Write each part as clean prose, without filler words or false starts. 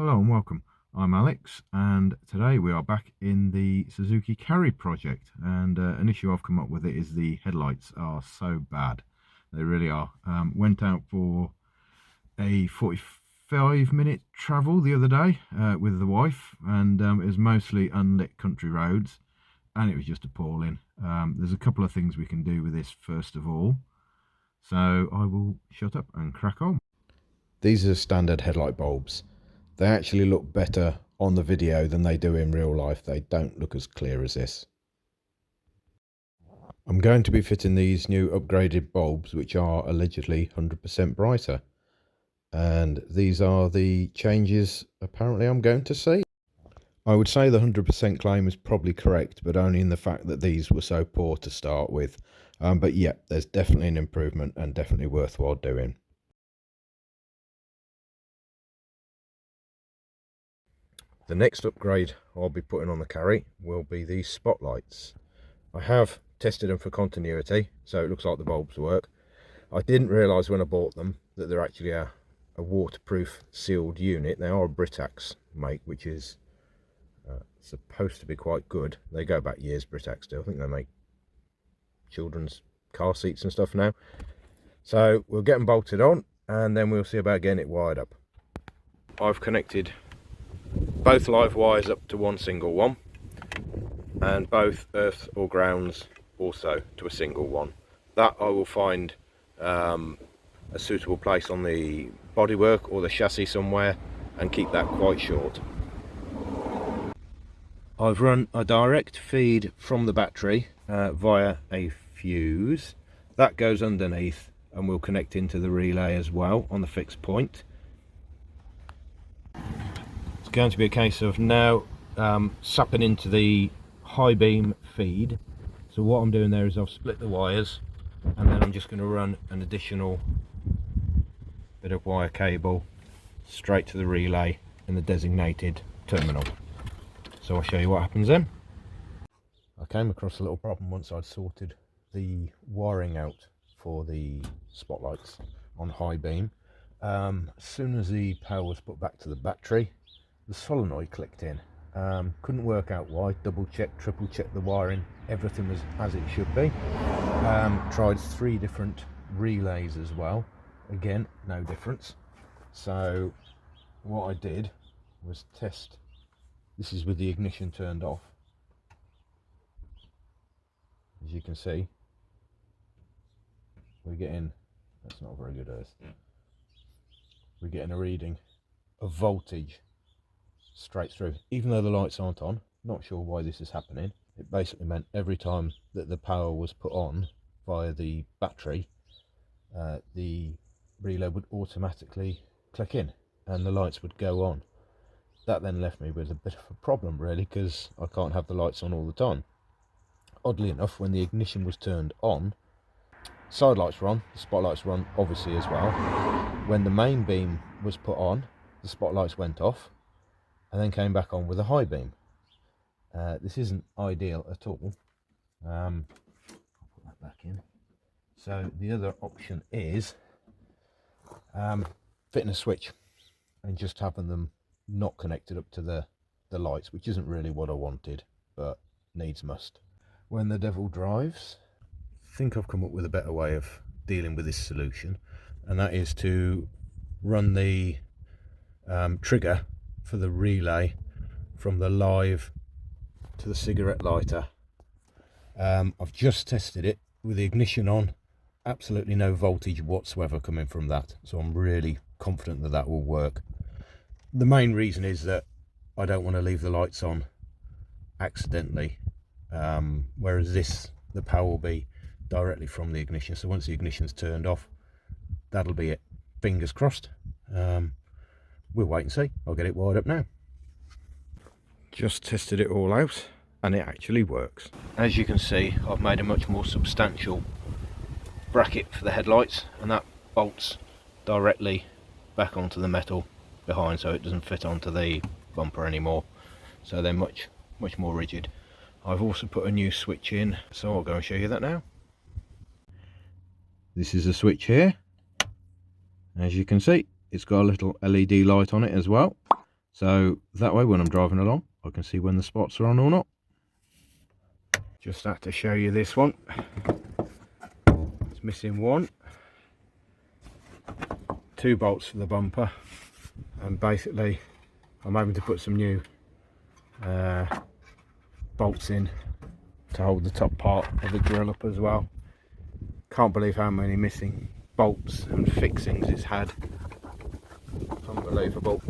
Hello and welcome. I'm Alex, and today we are back in the Suzuki Carry project, and an issue I've come up with is the headlights are so bad. They really are. Went out for a 45-minute travel the other day with the wife, and it was mostly unlit country roads, and it was just appalling. There's a couple of things we can do with this first of all, so I will shut up and crack on. These are standard headlight bulbs. They actually look better on the video than they do in real life. They don't look as clear as this. I'm going to be fitting these new upgraded bulbs, which are allegedly 100% brighter. And these are the changes apparently I'm going to see. I would say the 100% claim is probably correct, but only in the fact that these were so poor to start with. But yeah, there's definitely an improvement and definitely worthwhile doing. The next upgrade I'll be putting on the Carry will be these spotlights. I have tested them for continuity, so it looks like the bulbs work. I didn't realise when I bought them that they're actually a waterproof sealed unit. They are a Britax make, which is supposed to be quite good. They go back years, Britax do. I think they make children's car seats and stuff now. So we'll get them bolted on and then we'll see about getting it wired up. I've connected both live wires up to one single one, and both earth or grounds also to a single one. That I will find a suitable place on the bodywork or the chassis somewhere and keep that quite short. I've run a direct feed from the battery via a fuse. That goes underneath and will connect into the relay as well on the fixed point. Going to be a case of now sapping into the high beam feed. So what I'm doing there is I've split the wires and then I'm just going to run an additional bit of wire cable straight to the relay in the designated terminal. So I'll show you what happens then. I came across a little problem once I'd sorted the wiring out for the spotlights on high beam. As soon as the power was put back to the battery, the solenoid clicked in. Couldn't work out why. Double checked, triple checked the wiring, everything was as it should be. Tried 3 different relays as well, again no difference. So what I did was test, this is with the ignition turned off. As you can see, we're getting, that's not very good earth, we're getting a reading of voltage straight through, even though the lights aren't on. Not sure why this is happening. It basically meant every time that the power was put on via the battery, the relay would automatically click in and the lights would go on. That then left me with a bit of a problem really, because I can't have the lights on all the time. Oddly enough, when the ignition was turned on, side lights were on, the spotlights were on obviously as well. When the main beam was put on, the spotlights went off and then came back on with a high beam. This isn't ideal at all. I'll put that back in. So the other option is fitting a switch and just having them not connected up to the lights, which isn't really what I wanted, but needs must. When the devil drives, I think I've come up with a better way of dealing with this solution, and that is to run the trigger for the relay from the live to the cigarette lighter. I've just tested it with the ignition on, absolutely no voltage whatsoever coming from that, so I'm really confident that that will work. The main reason is that I don't want to leave the lights on accidentally, whereas this, the power will be directly from the ignition, so once the ignition's turned off, that'll be it. Fingers crossed. We'll wait and see. I'll get it wired up now. Just tested it all out and it actually works. As you can see, I've made a much more substantial bracket for the headlights, and that bolts directly back onto the metal behind, so it doesn't fit onto the bumper anymore, so they're much more rigid. I've also put a new switch in, so I'll go and show you that now. This is the switch here. As you can see, it's got a little LED light on it as well. So that way when I'm driving along, I can see when the spots are on or not. Just had to show you this one. It's missing one. 2 bolts for the bumper, and basically I'm having to put some new bolts in to hold the top part of the grill up as well. Can't believe how many missing bolts and fixings it's had. Unbelievable.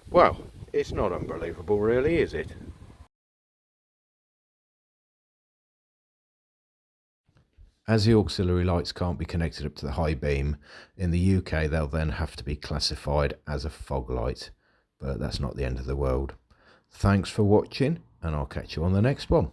Well, it's not unbelievable really, is it? As the auxiliary lights can't be connected up to the high beam, in the UK they'll then have to be classified as a fog light, but that's not the end of the world. Thanks for watching, and I'll catch you on the next one.